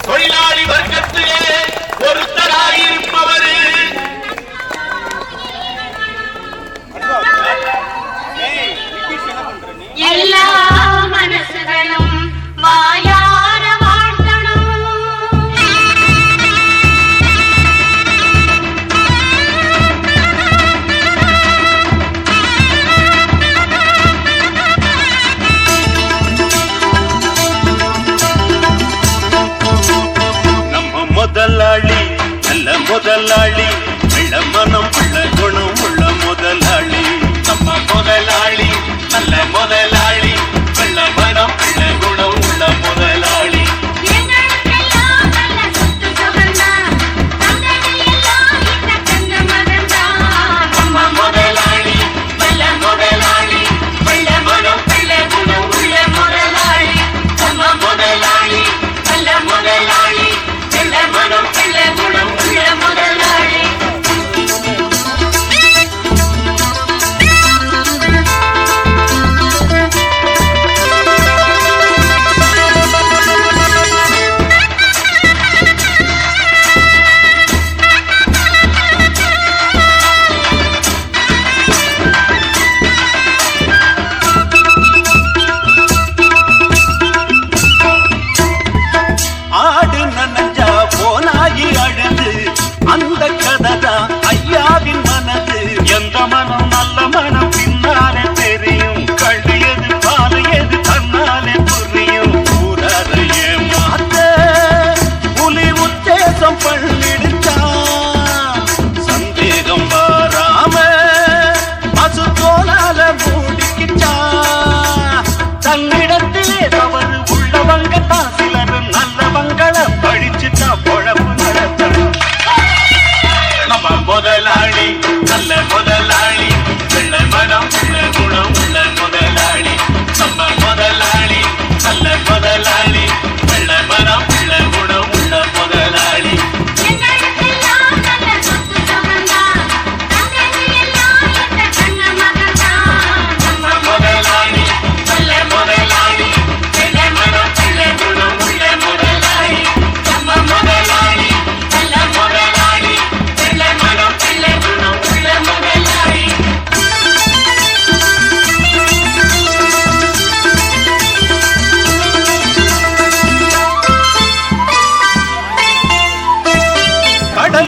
தொழிலாளி வர்க்கத்திலே ஒருத்தராயிருப்பவர் எல்லா மனசுகளும் வாயார வாழ்த்தணும். நம்ம முதலாளி நல்ல முதலாளி வெள்ள மனம் உள்ள குணம் உள்ள முதலாளி நம்ம முதலாளி நல்ல முதலாளி வெள்ள மனம் உள்ள குணம் உள்ள முதலாளி எங்களுக்கெல்லாம் நல்ல சொத்து சுகந்தான், தங்களையெல்லாம் இந்த கண்ண மகன்தான். நம்ம முதலாளி நல்ல முதலாளி வெள்ள மனம் உள்ள குணம் உள்ள முதலாளி நம்ம முதலாளி நல்ல முதலாளி வெள்ள மனம் உள்ள குணம் உள்ள முதலாளி ஆடு நனஞ்சா போனாகி அழுது அந்த கதைதான் ஐயாவின் மனது எந்த மனம் நல்ல மனம் பின்னாலே தெரியும் கள்ளு எது பாலு எது தன்னாலே புரியும் ஊராத ஏமாத்த புலி உத்தேசம் பண்ணிடுச்சா சந்தேகம் வராம பசு தோலால மூடிக்கிச்சா தன்னிடத்திலே தவறு உள்ளவங்க தான் சிலர் நல்லவங்களை படிச்சுட்டா பொழப்பு நடத்தணும் நம்ம முதலாளி நல்ல முதலாளி வெள்ள மனம் உள்ள குணம் உள்ள முதலாளி நம்ம முதலாளி நல்ல முதலாளி